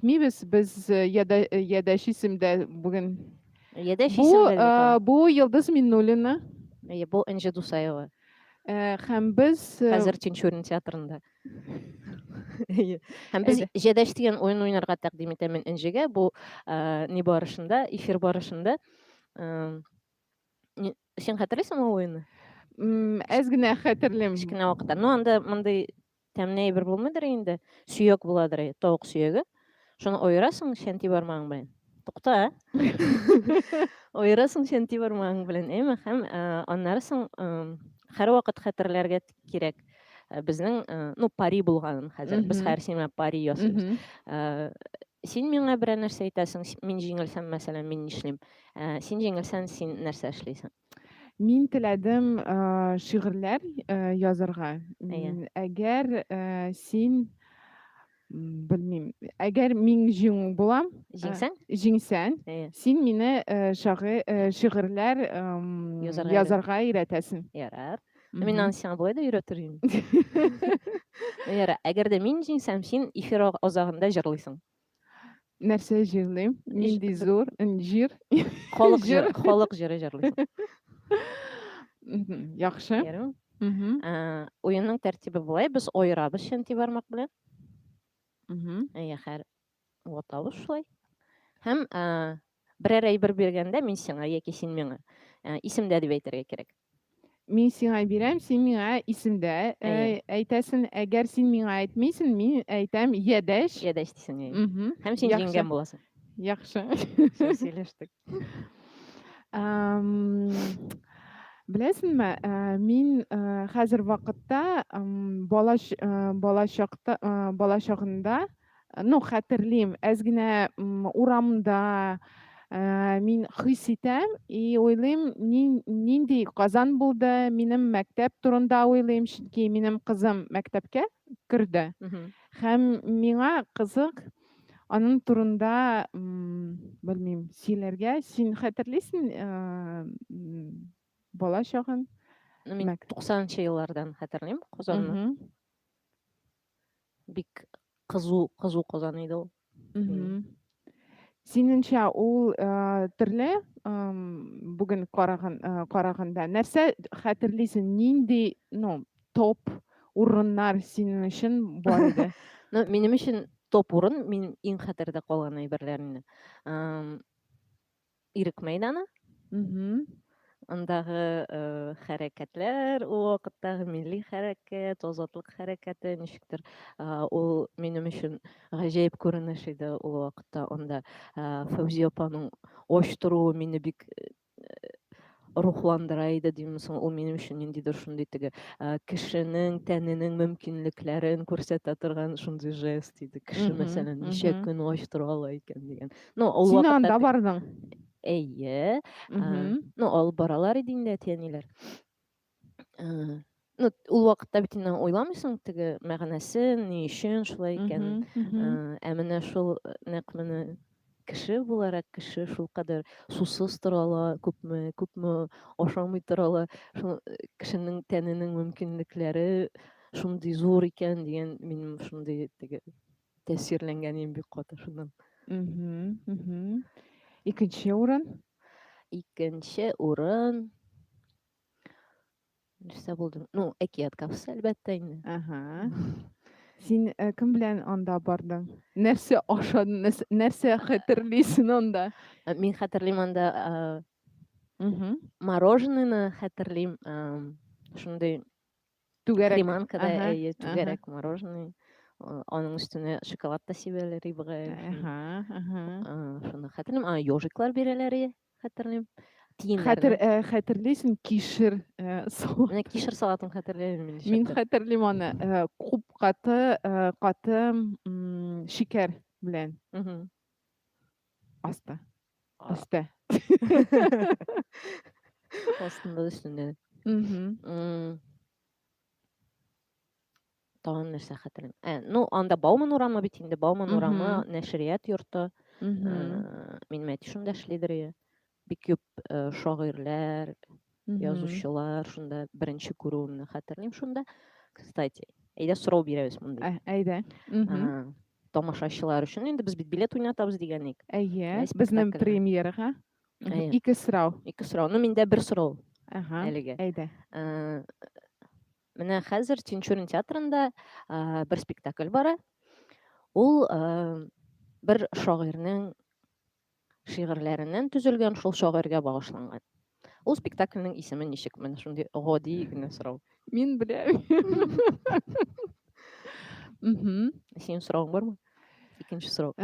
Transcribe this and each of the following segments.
Мибез без Ядаш исемдә бүген. Едеш Бу исемле әлбәттә. бу Йылдыз Миннуллина. Бу Энҗе Дусаева. Һәм без Хәзер Тинчурин театрында. Һәм без әйдә. Җәдәш дигән ойын уйнарга тәкъдим итәмен Энҗегә. Бу ни барышында, эфир барышында. Син хәтерлисеңме ул уенны? Әз генә хәтерлим. Кечкенә вакытта. Ну, анда мондый тәмле әйбер булмыйдыр инде. Сөяк буладыр, тавык сөяге. Шуны аерасың шәнти бармагың белән. Тукта. Аерасың шәнти бармагың белән. Әйме һәм аннары соң һәр вакыт хәтерләргә кирәк. Безнең, ну, пари булганын хәзер. Без һәр сиңа пари ясыйбыз. Син миңа бер нәрсә әйтәсең, мин җиңелсәм, мәсәлән, мин нишлим? Син җиңелсәң, син нәрсә эшлисең? Мин теләдем шигырьләр язарга. Әгәр син белмим, әгәр мин җиңү булам, җиңсәң, син мине шигырьләр язарга өйрәтәсең. Ярар. Мин аны сиңа болай да өйрәтер идем. Ярар. Әгәр дә мин җиңсәм, син эфир азагында җырлыйсың. Нәрсә җырлыйм? Нинди зур җыр? Халык җыры җырлыйсың. Яхшы. Уенның тәртибе булай, без аерабыз шәнти бармак белән. Һәр ватабыз шулай. Һәм берәр әйбер биргәндә мин сиңа яки син миңа исемдә дип әйтергә кирәк. Мин сиңа бирәм, син миңа исемдә әйтәсең. Әгәр син миңа әйтмисең, мин әйтәм Ядәш. Ядәш дисең. Һәм син җиңгән буласың. Яхшы. Сөйләштек. Беләсеңме, мин хәзер вакытта бала чагында, ну, хәтерлим, әз генә урамда мин хис итәм и уйлыйм, нинди Казан булды, минем мәктәп турында уйлыйм, чөнки минем кызым мәктәпкә керде. Һәм миңа кызык аның турында, белмим, сөйләргә. Син хәтерлисең бала чагын? Мин 90-нчы еллардан хәтерлим Казанны. Бик кызу Казан иде ул. Синеңчә, ул төрле бүген караганда нәрсә хәтерлисең? Нинди, ну, топ урыннар синең өчен бар иде? Ну, минем өчен топ урын, мин иң хәтердә калган әйберләрне. Ирек мәйданы. Андагы хәрәкәтләр, ул вакыттагы милли хәрәкәт, азатлык хәрәкәте ничектер, ул минем өчен гаҗәеп күренеш иде ул вакытта. Анда Фәүзия апаның ач торуы мине бик рухландыра иде димме соң. Ул минем өчен ниндидер шундый теге кешенең тәненең мөмкинлекләрен күрсәтә торган шундый жест иде. Кеше, мәсәлән, ничә көн ач тора ала икән дигән. Ну, ул Син вакытта анда бардың? Әйе. Ну, алып баралар иде инде әти-әниләр. Ну, ул вакытта бит инде уйламыйсың теге мәгънәсен, ни өчен шулай икән. Менә шул нәкъ менә кеше буларак, кеше шулкадәр сусыз тора ала, күпме ашамый тора ала. Шул кешенең тәненең мөмкинлекләре шундый зур икән дигән, минем шундый теге тәэсирләнгәнем бик каты шуннан. Икенче урын? Икенче урын. Нәрсә булды? Ну, әкият кафесы, әлбәттә инде. Син кем белән анда бардың? Нәрсә ашадың? Нәрсә хәтерлисең анда? Мин хәтерлим анда мороженыйны хәтерлим. Шундый креманкада, әйе, түгәрәк мороженый. Аның өстенә шоколад та сибәләр ибгай. Шуны хәтерлим. Ежиклар бирәләр, хәтерлим. Хәтерлисең кишер салат. Менә кишер салатын хәтерлим мин. Мин хәтерлим аны күп каты шикәр белән. Аста. Астында өстендә. Тагын нәрсә хәтерлим? Ну, анда Бауман урамы бит инде. Бауман урамы нәшрият йорты. Мин мәти шунда эшлидер. Бик күп шагыйрьләр, язучылар шунда беренче күрүемне хәтерлим шунда. Кстати, әйдә сорау бирәбез монда. Әйдә. тамашачылар өчен инде без бит билет уйнатабыз дигән идек. Әйе, безнең премьерага. Әйе. Ике сорау. Ике сорау. Ну, миндә бер сорау Ага, әлегә. әйдә. Менә хәзер Тинчурин театрында бер спектакль бара. Ул бер шагыйрьнең шигырьләреннән төзелгән, шул шагыйрьгә багышланган. Ул спектакльнең исеме ничек? Менә шундый гади генә сорау. Мин беләм. Синең сорауың бармы? Икенче сорау.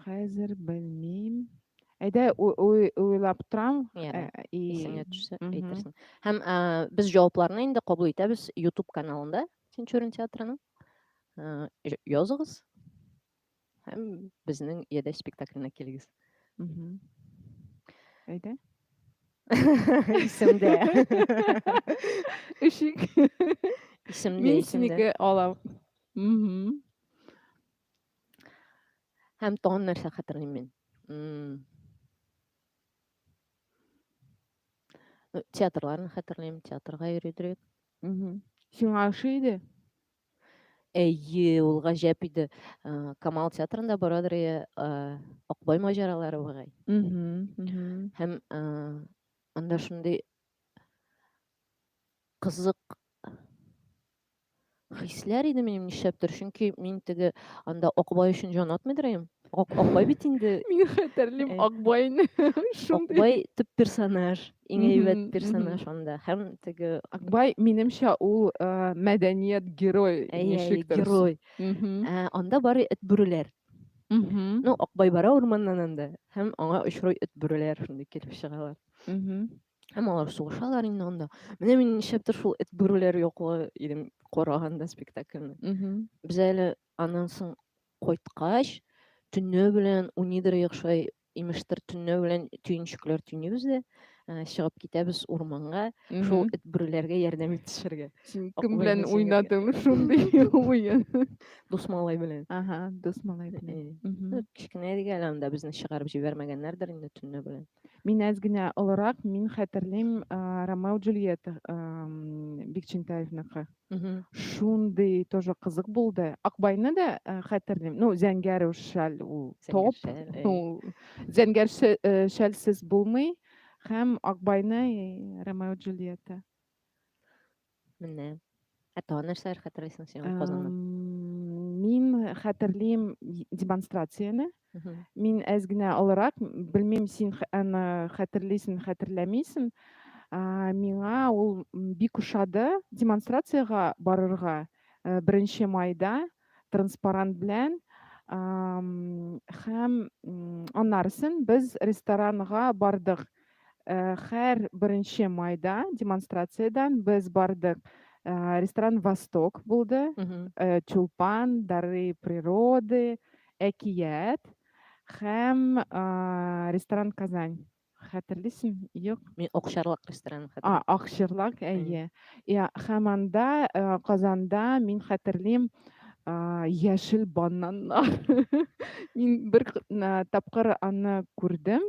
Хәзер белмим. Әйдә, уйлап торам. Исеңә төшсә әйтерсең. Һәм без җавапларны инде кабул итәбез YouTube каналында Тинчурин театрының. Языгыз. Һәм безнең Ядәш спектакленә килегез. Әйдә. Исемдә. Ишек. Мин синеке алам. Һәм тагын нәрсә хәтерлим мин. Театрларны хәтерлим, театрга йөридек. Сиңа ошый иде? Әйе, ул гаҗәп иде. Камал театрында барадыр Акбай маҗаралары бугай. Һәм анда шундый кызык хисләр иде минем нишләптер, чөнки мин теге анда Акбай өчен җан атмыйдыр идем. Акбай бит инде Мин хәтерлим Акбайны. Акбай төп персонаж, иң әйбәт персонаж анда. Һәм теге Акбай минемчә ул мәдәният герой, ничектер. Герой. Анда бары эт бүреләр. Ну, Акбай бара урманнан анда. Һәм аңа очрый эт бүреләр шундый килеп чыгалар. Һәм алар сугышалар инде анда. Менә мин нишләптер шул эт бүреләр яклы идем караганда спектакльне. Без әле аннан соң кайткач, төнне белән уйныйдыр якшай, имештер төнне белән төенчекләр төнибез дә, чыгып китәбез урманга, шул эт бүреләргә ярдәм итешергә. Син кем белән уйнадың шундый уен? Дус малай белән. Ага, дус малай белән. Кичкенә иде әле анда безне чыгарып җибәрмәгәннәрдер инде төнне белән. Мин әз генә олорак, мин хәтерлим Ромео Джульетта Бикчәнтәевнеке. Шундый тоже кызык булды. Акбайны да хәтерлим. Ну, зәңгәр шәл ул топ. Зәңгәр шәлсез булмый. Һәм Акбайны Ромео Джульетта. Менә. Тагын нәрсәләр хәтерлисең син Казаннан? Мин хәтерлим демонстрацияне. Мин әз генә олорак, белмим син аны хәтерлисең, хәтерләмисең. Миңа ул бик ошады демонстрацияга барырга 1 майда транспарант белән. Һәм аннарысын без ресторанга бардык. Һәр 1 майда демонстрациядән без бардык. Ресторан «Восток» булды. Чулпан, «Дары природы», «Әкият» һәм ресторан «Казань». Хәтерлисең? Юк. Мин Акчарлак ресторанын хәтерлим. Акчарлак, әйе. Һәм анда Казанда мин хәтерлим яшел бананнар. Мин бер тапкыр аны күрдем.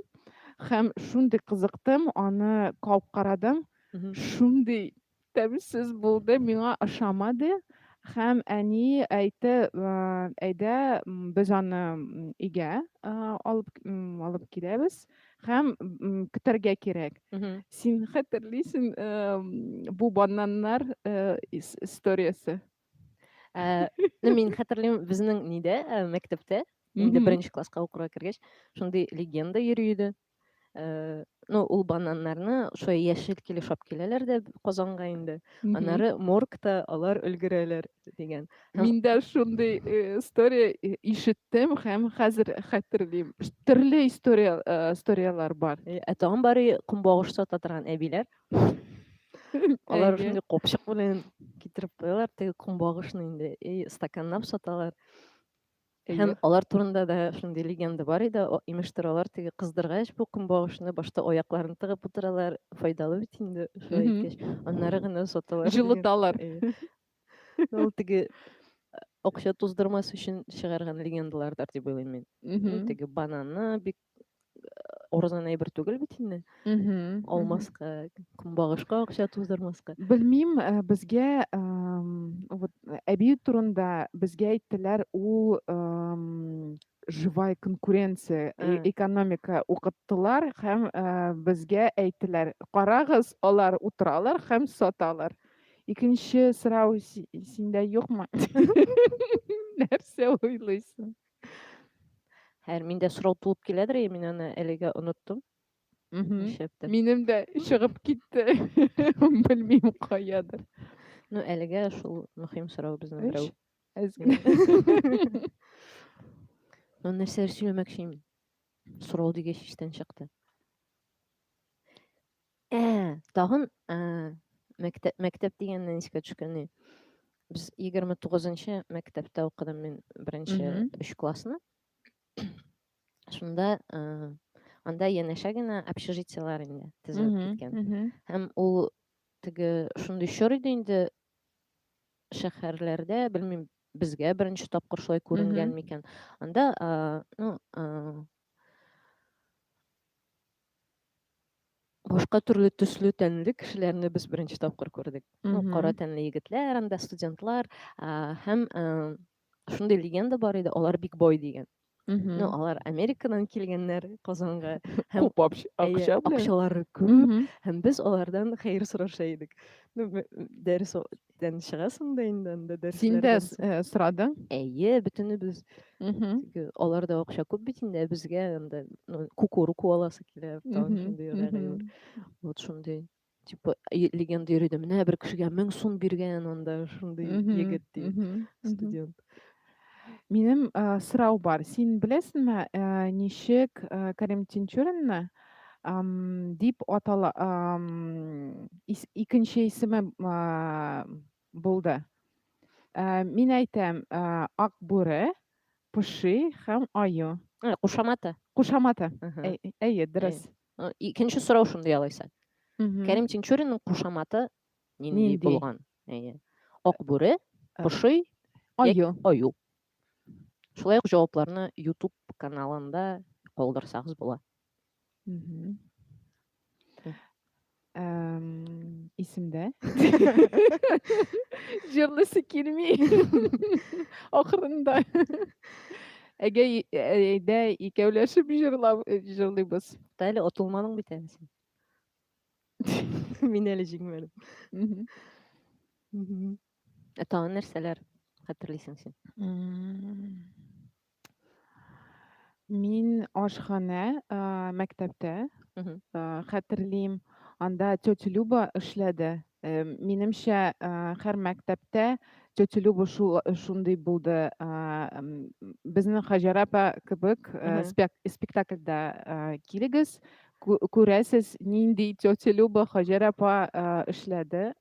Һәм шундый кызыктым, аны калып карадым. Шундый тәмсез булды, миңа ошамады. Һәм әни әйтте, әйдә без аны өйгә алып киләбез. Һәм көтәргә кирәк. Син хәтерлисең бу бананнар историясе? Мин хәтерлим безнең нидә, мәктәптә, инде 1 класска укырга кергәч, шундый легенда йөри иде. Ну, ул бананнарны шулай яшел килешап киләләр дә Казанга инде. Аннары моргта алар өлгерәләр дигән. Мин дә шундый история ишеттем һәм хәзер хәтерлим. Төрле историялар бар. Тагын бары кумбагыш сата торган әбиләр. Алар шундый копчык белән китереп куялар, теге кумбагышны инде стаканнап саталар. Һәм алар турында да шундый легенда бар иде. Имештер алар теге кыздыргач бу кумбагышны башта аякларын тыгып утыралар. Файдалы бит инде шулай иткәч. Аннары гына саталар. Җылыталар. Ул теге акча туздырмас өчен чыгарган легендалардар дип уйлыйм мин. Теге бананны бик арзан әйбер түгел бит инде. Алмаска, кумбагышка акча туздырмаска. Белмим, безгә вот әби турында безгә әйттеләр, ул живая конкуренция, экономика укыттылар һәм безгә әйттеләр, карагыз, алар утыралар һәм саталар. Икенче сорау синдә юкмы? Нәрсә уйлыйсың? Һәр миндә сорау тулып киләдер, мин аны әлегә оныттым. Нишләптер? Минем дә чыгып китте. Белмим каядыр. Ну, әлегә шул мөһим сорау безнең берәү. Ну, нәрсәләр сөйләмәкче идем. Сорау дигәч иштән чыкты. Тагын мәктәп дигәннән искә төшкән. Без 29-нчы мәктәптә укыдым мин беренче 3 классны. Шунда анда янәшә генә общежитиелар инде төзелеп киткән. Һәм ул теге шундый чор иде инде шәһәрләрдә, белмим, безгә беренче тапкыр шулай күренгән микән. Анда, башка төрле төсле тәнле кешеләрне без беренче тапкыр күрдек. Кара тәнле егетләр, анда студентлар, һәм шундый легенда бар иде, алар бик бай дигән. Алар Америкадан килгәннәр Казанга. Һәм акчалары күп, һәм без алардан хәер сораша идек. Дәрестән чыгасың да инде анда дәресләрдән. Син дә сорадың? Бөтенебез. Алар да акча күп бит инде, безгә анда кукурку аласы килә, шундый. Вот шундый. Типа легенда йөрде. Менә бер кешегә 1000 сум биргән анда шундый егет студент. Минем сорау бар. Син беләсеңме, ничек Кәрим Тинчуринны дип атала, икенче исеме булды. Мин әйтәм, Ак бүре, Поши һәм Аю. Кушаматы. Кушаматы. Әйе, дөрес. Икенче сорау шундый алайса. Кәрим Тинчуринның кушаматы нинди булган? Ак бүре, Поши, Аю. Шулай ук җавапларны YouTube каналында калдырсагыз була. Исемдә. Җырлыйсы килми. Ахырында. Әйдә икәүләшеп җырлыйбыз. Әле отылмадың бит әле син. Мин әле җиңмәдем. Тагын нәрсәләр хәтерлисең син? Мин ашханә мәктәптә хәтерлим, анда тетя Люба эшләде. Минемчә, һәр мәктәптә тетя Люба шундый булды. Безнең Хаҗара апа кебек спектакльдә килегез, күрәсез, нинди тетя Люба Хаҗара апа эшләде.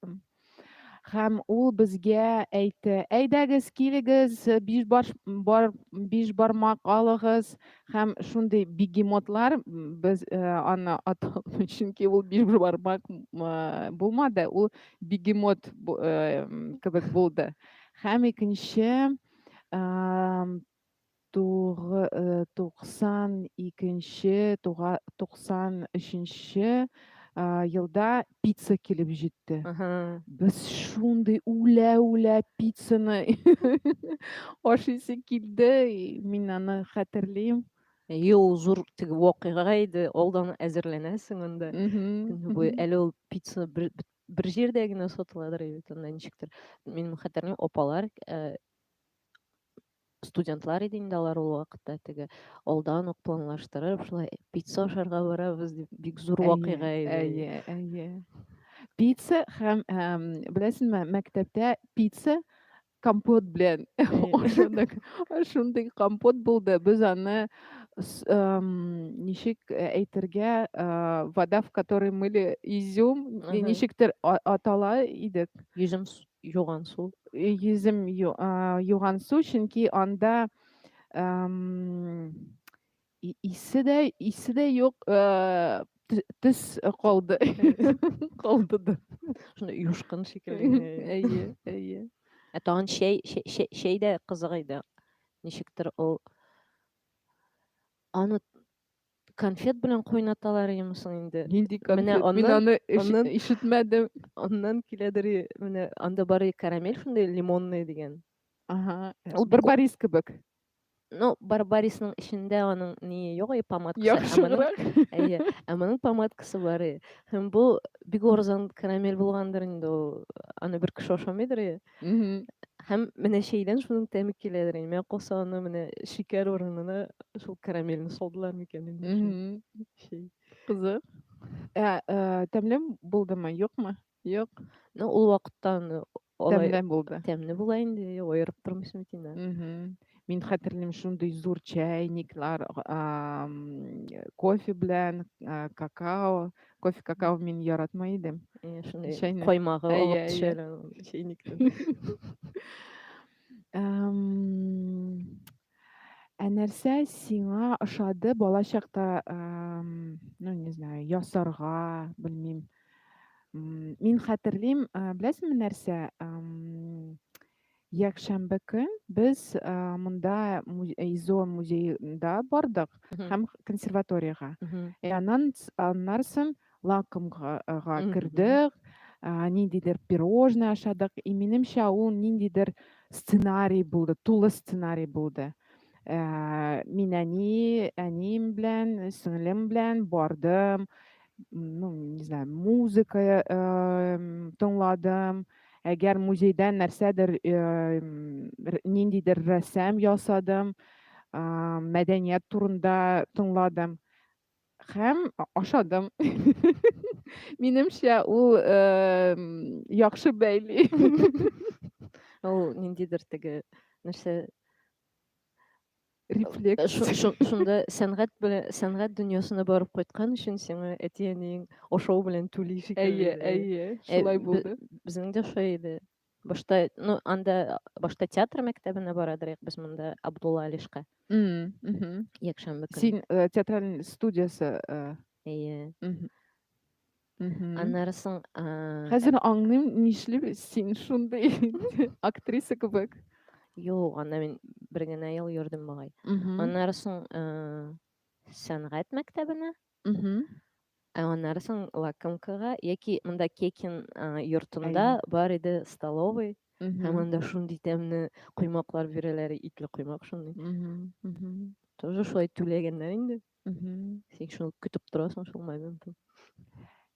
Һәм ул безгә әйтте, әйдәгез, килегез, 5 бармак алыгыз, һәм шундый бегемотлар, без аны аталмый, чөнки ул 5 бармак булмады, ул бегемот кебек булды. Һәм икенче 92-93 елда пицца килеп җитте. Без шундый үлә пиццаны ашыйсы килде, мин аны хәтерлим. Ул зур теге вакыйга иде, алдан әзерләнәсең анда. Әле ул пицца бер җирдә генә сатыладыр иде, анда ничектер. Мин хәтерлим, апалар студентлар иде инде алар ул вакытта, теге алдан ук планлаштырып, шулай пицца ашарга барабыз дип, бик зур вакыйга иде. Әйе. Пицца һәм беләсеңме, мәктәптә пицца компот белән ашадык. Шундый компот булды. Без аны ничек әйтергә, вода, в которой мыли изюм, ничектер атала идек. Йөзем юган су. Йөзем юган су, чөнки анда исе дә юк, төс калды. Калды. Шундый юшкын шикелле. Әйе. Тагын шәй дә кызык иде. Ничектер ул аны конфет белән кайнаталар имесең инде. Нинди Менә конфет? Мин аны аннан ишетмәдем. аннан киләдер, менә анда бары карамель шундай лимонный дигән. Ага. Ул бик Барбарис кебек. Ну, Барбарисның эчендә аның ни юк, помадкасы. Яхшырак. Әйе, моның помадкасы бар. Һәм бу бик арзан карамель булгандыр инде ул. Аны бер кеше ашамыйдыр. Мгм. Һәм менә чәйдән шуның тәме киләдер. Миңа калса аны менә шикәр урынына шул карамельне салдылар микән инде шул Мгм. чәй. Кызык. Тәмле булдымы, юкмы? Юк. Ну, ул вакытта аны алай Тәмле булды. тәмле була инде, аерып тормыйсың бит инде. Мгм. Мин хәтерлим шундый зур чайниклар, кофе белән, какао. Кофе, какао мин яратмый идем. Шундый Чәйне. каймагы Әйе, агып әйе. төшәләр чәйнектән. Нәрсә сиңа ошады бала чакта, ну, не знаю, ясарга, белмим. Мин хәтерлим, беләсеңме нәрсә? Якшәмбе көн без монда ИЗО музеенда бардык һәм консерваториягә. Мгм. Аннан соң лакомга Мгм. кердек, ниндидер пирожное ашадык. И минемчә ул ниндидер сценарий булды, тулы сценарий булды. Мин әнием белән, сеңлем белән бардым. Ну, не знаю, музыка тыңладым. Әгәр музейдән нәрсәдер, ниндидер рәсем ясадым, мәдәният турында тыңладым һәм ашадым. Минемчә, ул яхшы бәйли. Ул ниндидер теге нәрсә Рефлекс. шунда сәнгать дөньясына барып кайткан өчен сиңа әти-әниең ашау белән түли шикелле. Әйе, шулай булды. Безнең дә шулай иде. Башта, ну, анда башта театр мәктәбенә барадыр без монда Абдулла Алишка. Якшәмбе көн. Син театральный студиясы. Әйе. Мгм. Аннары соң Хәзер аңлыйм, нишләп син шундый актриса кебек. юк, анда мин бер генә ел йөрдем багай. Аннары соң сәнгать мәктәбенә, аннары соң лакомкага, яки монда Кекин йортында бар иде столовый. Һәм анда шундый тәмле коймаклар бирәләр, итле коймак шундый. Тоже шулай түләгәннәр инде. Син шуны көтеп торасың шул моментны.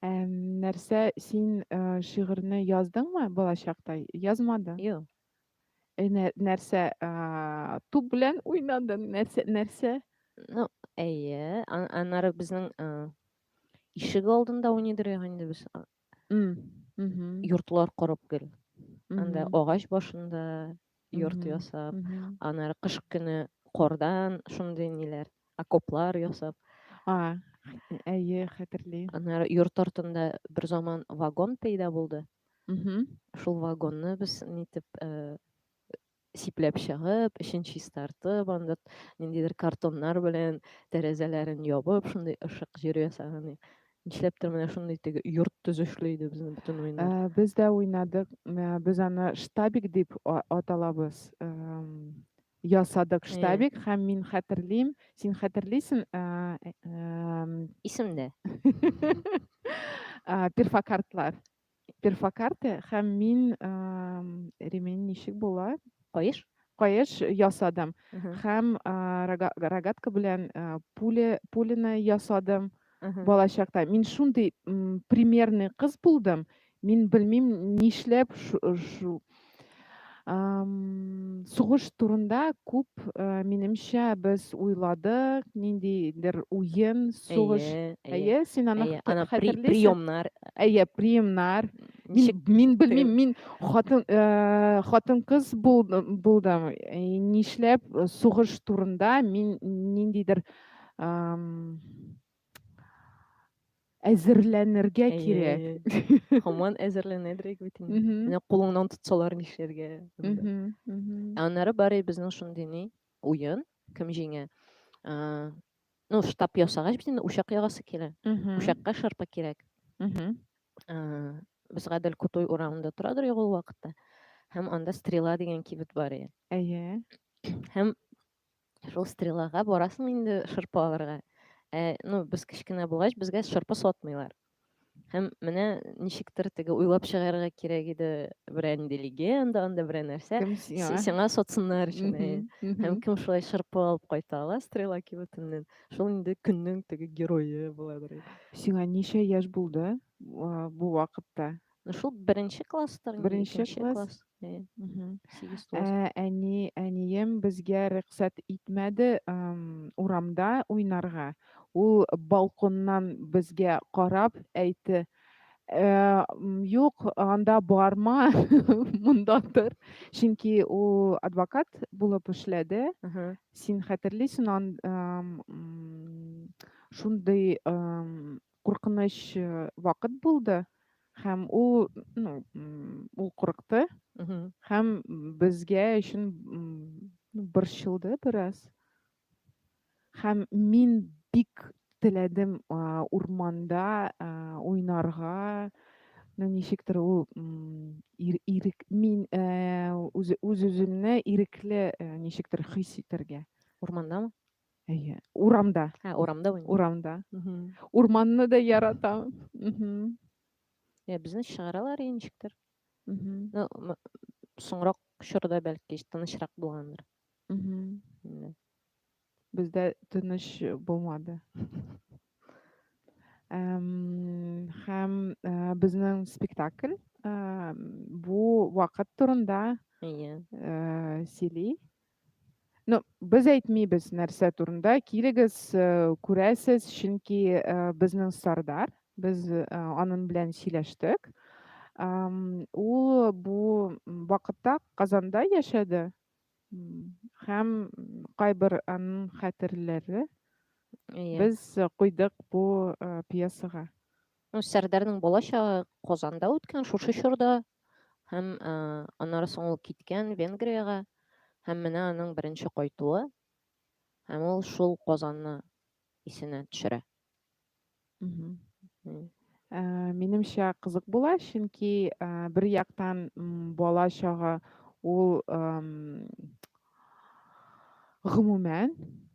Нәрсә, син шигырьне яздыңмы бала чакта? Язмадың? Юк. Нәрсә, туп белән уйнадың? Нәрсә? Ну, әйе. Аннары безнең ишек алдында уйныйдыр инде без. Йортлар корып гел. Анда агач башында йорт ясап, аннары кыш көне кардан шундый ниләр, окоплар ясап. Әйе, хәтерлим. Аннары йорт артында бер заман вагон пәйда булды. Шул вагонны без нитеп сипләп чыгып, эчен чистартып, анда ниндидер картоннар белән тәрәзәләрен ябып, шундый ышык җир ясаган. Нишләптер менә шундый теге йорт төзешле иде безнең бөтен уеннар. Без дә уйнадык. Без аны штабик дип аталабыз. Ясадык штабик һәм мин хәтерлим. Син хәтерлисең? Исемдә. Перфокартлар. Перфокарты һәм мин ремень ничек була? Каеш? Каеш ясадым. Һәм рогатка белән пуляны ясадым бала чакта. Мин шундый примерный кыз булдым. Мин белмим нишләп сугыш турында күп, минемчә, без уйладык, ниндидер уен, сугыш. Әйе, син аны хәтерлисең? Приемнар. Әйе, приемнар. Мин белмим, мин хатын-кыз булдым. Нишләп сугыш турында мин ниндидер әзерләнергә кирәк. Һаман әзерләнәдер бит инде. Менә кулыңнан тотсалар нишләргә. Аннары бар безнең шундый ни уен, кем җиңә. Ну, штаб ясагач бит инде учак ягасы килә. Учакка шырпы кирәк. Без Гадел Кутой урамында торадыр ул вакытта. Һәм анда стрела дигән кибет бар иде. Әйе. Һәм шул стрелага барасың инде шырпы алырга. Ну, без кечкенә булгач, безгә шырпы сатмыйлар. Һәм менә ничектер теге уйлап чыгарга кирәк иде бренди легенда, анда берәр нәрсә. Кем сиңа? Сиңа сатсыннар өчен. Мгм, Һәм мгм. кем шулай шырпы алып кайта ала стрела кибетеннән, шул инде көннең теге герое буладыр. Сиңа ничә яшь булды бу вакытта? Ну, шул беренче класстыр инде, Беренче икенче класс? класс. Мгм. 8-9. Әнием безгә рөхсәт итмәде урамда уйнарга. Ул балконнан безгә карап әйтте: Юк, анда барма, монда тор." Чөнки ул адвокат булып эшләде. Аха. Син хәтерлисең, шундый куркыныч вакыт булды һәм ул, ну, ул курыкты Мгм. һәм безгә өчен борчылды бераз. Һәм мин бик теләдем урманда уйнарга. Ну, ничектер ул ирек мин үз-үземне ирекле ничектер хис итәргә. Урмандамы? Әйе, урамда. Урамда уйный. Урамда. Мгм. Урманны да яратам. Мгм. Безне чыгаралар ничектер. Мгм. Ну, соңрак чорда бәлки тынычрак булгандыр. Мгм. Инде. Бездә тыныч булмады. Һәм безнең спектакль бу вакыт турында Әйе. сөйли. Ну, без әйтмибез нәрсә турында. Килегез, күрәсез, чөнки безнең Сардар, без аның белән сөйләштек. Ул бу вакытта Казанда яшәде. Һәм кайбер аның хәтерләре Әйе. без куйдык бу пьесага. Ну, Сәрдарның балачагы Казанда үткән шушы чорда. Һәм аннары соң ул киткән Венгриягә. Һәм менә аның беренче кайтуы. Һәм ул шул Казанны исенә төшерә. Мгм. Мгм. Минемчә кызык була, чөнки бер яктан балачагы ул гомумән,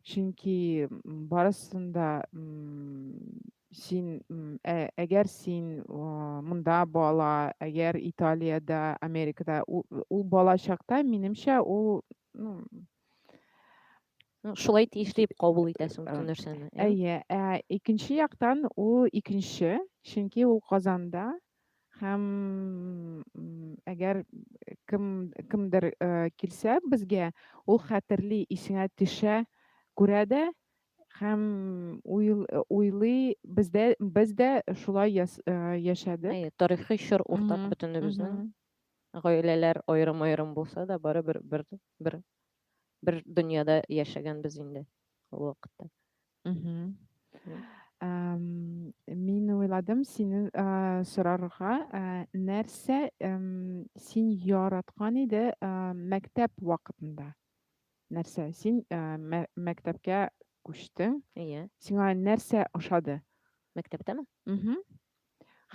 чөнки барысында син әгәр син монда бала, әгәр Италиядә, Америкада, ул балачакта минемчә ул, ну, Ну, шулай тиеш дип кабул итәсең Э, бөтен нәрсәне, әйе, икенче яктан ул икенче, чөнки ул Казанда һәм әгәр кемдер килсә безгә, ул хәтерли, исенә төшә, күрә дә һәм уйлый, без дә шулай яшәдек. Әйе, тарихи чор уртак Мгм, бөтенебезнең. мгм, Гаиләләр аерым-аерым булса да, бары бер дөньяда яшәгәнбез инде ул вакытта. мгм. Мгм. Мин уйладым сине сорарга, нәрсә син яраткан иде мәктәп вакытында? Нәрсә? Син мәктәпкә күчтең. Әйе. Сиңа нәрсә ошады? Мәктәптәме? Мгм.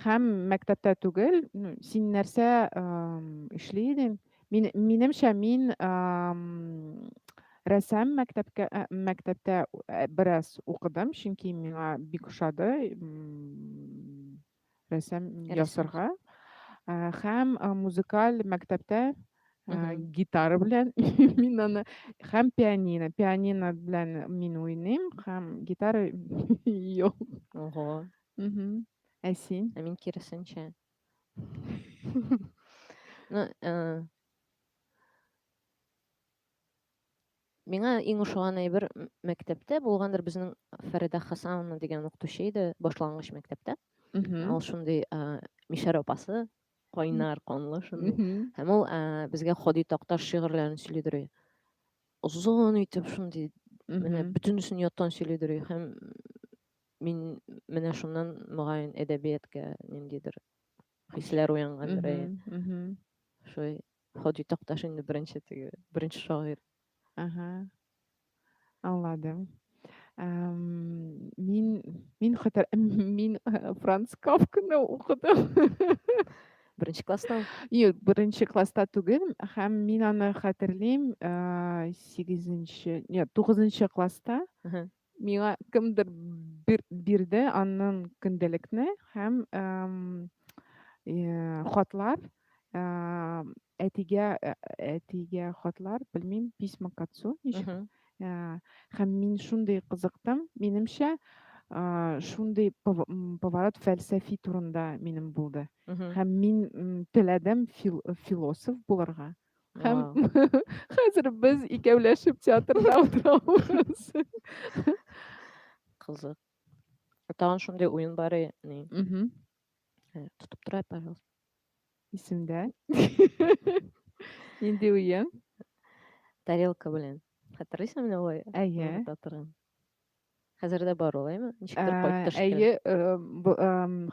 Һәм мәктәптә түгел, син нәрсә эшли идең? Минемчә, мин рәссам мәктәптә бераз укыдым, чөнки миңа бик ошады рәссам Рәссам. ясарга. Һәм музыкаль мәктәптә Мгм. гитара белән мин аны һәм пианино белән мин уйныйм, һәм гитара юк. Ого. Мгм. Ә син? Ә мин киресенчә. Ну, миңа иң ошаган әйбер мәктәптә булгандыр, безнең Фәридә Хәсәновна дигән укытучы иде башлангыч мәктәптә. Мгм. Ул шундый Мишәр апасы, кайнар канлы шундый. Мгм. Һәм ул безгә Ходый Такташ шигырьләрен сөйлидер. Озын итеп шундый менә Мгм. бөтенесен яттан сөйлидер. Һәм мин менә шуннан мөгаен әдәбиятка ниндидер хисләр уянгандыр. Мгм. Мгм. Шулай Ходий Такташ инде беренче шагыйрь. Ага. Аңладым. Мин хәтер мин Франц Кафканы укыдым. Беренче класстамы? Юк, беренче класста түгел, һәм мин аны хәтерлим, 8-нче, нет, 9-нчы класста Мгм. миңа кемдер бирде анын күнделекне һәм хатлар әтигә хатлар белмим письма к отцу ничек Мгм. һәм мин шундый кызыктым минемчә шундый поворот фәлсәфи турында минем булды Мгм. һәм мин теләдем философ булырга һәм Вау. хәзер без икәүләшеп театрда утырабыз. Кызык. Тагын шундый уен бар ни. Мгм. Тотып тора, пожалуйста. Исемдә. Нинди уен? Тарелка белән. Хәтерлисеңме алай? Әйе. Уйната торган. Хәзер дә бар улаймы? Ничектер кайтты шикелле. Әйе,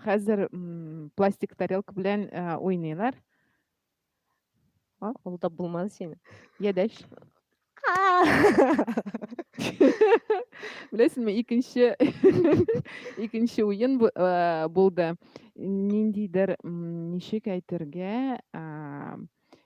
хәзер пластик тарелка белән уйныйлар. Ул да булмады сине. Ядәш. Беләсеңме, икенче уен булды. Ниндидер, ничек әйтергә,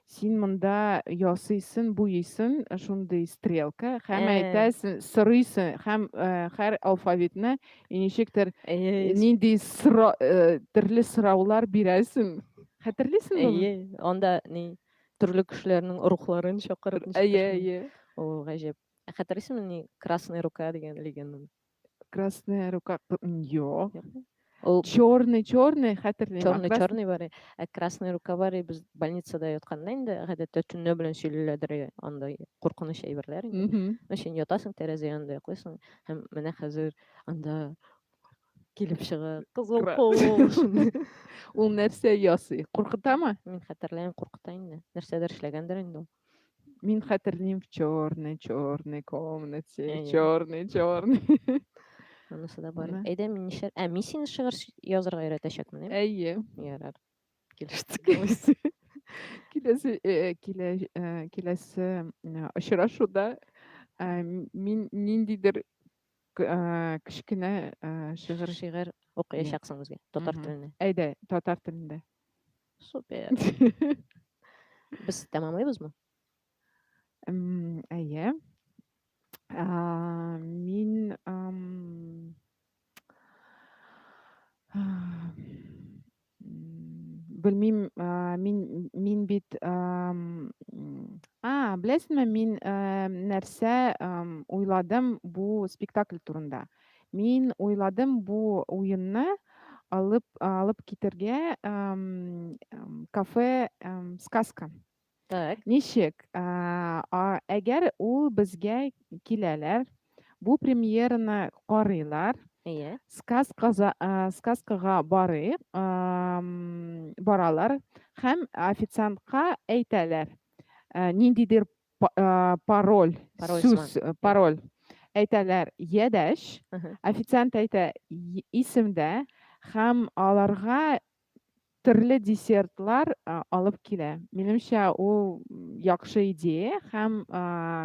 син монда ясыйсың, буйыйсың, шундый стрелка һәм әйтәсең, сорыйсың һәм һәр алфавитны ничектер нинди төрле сораулар бирәсең. Хәтерлисеңме? Әйе, анда ни төрле кешеләрнең рухларын чакырып Әйе, әйе. О, гаҗәп. Хәтерлисеңме ни Красная рука дигән легенданы? Красная рука. Юк. Ул Черный хәтерлим. черный бар. Красная рука бар, без больницада ятканда инде гадәттә төнлә белән сөйлиләрдер андай куркыныч әйберләр инде. Син ятасың тәрәзә янында йоклыйсың һәм менә хәзер анда килеп чыга кызыл кол. Ул нәрсә ясый? Куркытамы? Мин хәтерләйм, куркыта инде. Нәрсәдер эшләгәндер инде ул. Мин хәтерлим в черной комнате, Әйе. черный. Анысы да бар. Аны. Әйдә мин нишә... мин сине шигырь язарга өйрәтәчәкмен, әйме? Әйе. Ярар. Килештек. Киләсе очрашуда мин ниндидер кечкенә Шигырь укыячаксың безгә татар телендә. Әйдә, татар телендә. Супер. Без тәмамлыйбызмы? Әйе. Мин белмим, мин бит беләсеңме, мин нәрсә уйладым бу спектакль турында. Мин уйладым бу уенны алып китергә кафе сказка. Так. Ничек? Әгәр ул безгә киләләр, бу премьераны карыйлар, Әйе. сказкага баралар һәм официантка әйтәләр. Ниндидер пароль, сүз, пароль әйтәләр ядәш. Официант әйтә исемдә һәм аларга төрле десертлар алып килә. Минемчә, ул яхшы идея һәм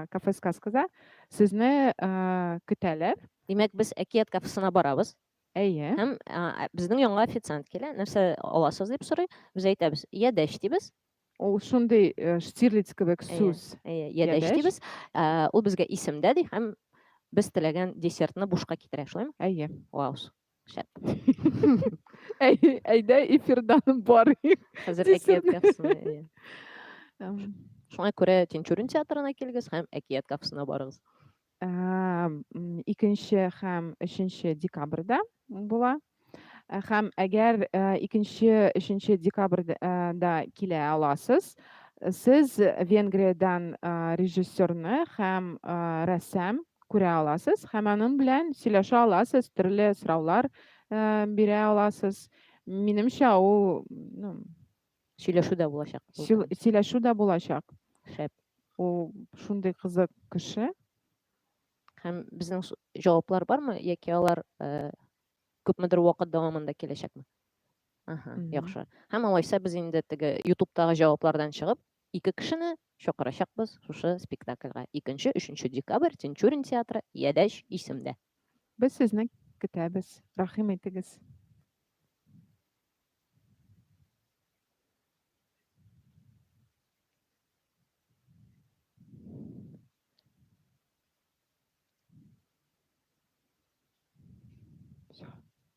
кафе сказкада сезне көтәләр. Димәк, без әкият кафесына барабыз. Әйе. Һәм безнең яңа официант килә, нәрсә аласыз дип сорый. Без әйтәбез, ядәш дибез. Ул шундый Штирлиц кебек сүз. Әйе, ядәш дибез. Ул безгә исемдә ди һәм без теләгән десертны бушка китерә, шулаймы? Әйе. Вау. Шәп. Әйдә, эфирдан барыйк. Хәзер әкият кафесына. Шуңа күрә Тинчурин театрына килгез һәм әкият кафесына барыгыз. 2 һәм 3 декабрьдә була. Һәм әгәр 2-3 декабрьдә килә аласыз, сез Венгриядән режиссерны һәм рәссам күрә аласыз һәм аның белән сөйләшә аласыз, төрле сораулар бирә аласыз. Минемчә, ул сөйләшү дә булачак. Сөйләшү дә булачак. Шәп. Ул шундый кызык кеше. Һәм безнең җаваплар бармы, яки алар күпмедер вакыт дәвамында киләчәкме? Яхшы. Һәм алайса без инде теге YouTube'тагы җаваплардан чыгып, 2 кешене чакырачакбыз шушы спектакльгә. 2-3 декабрь Тинчурин театры ядәш исемдә. Без сезне көтәбез. Рәхим итегез. Всё.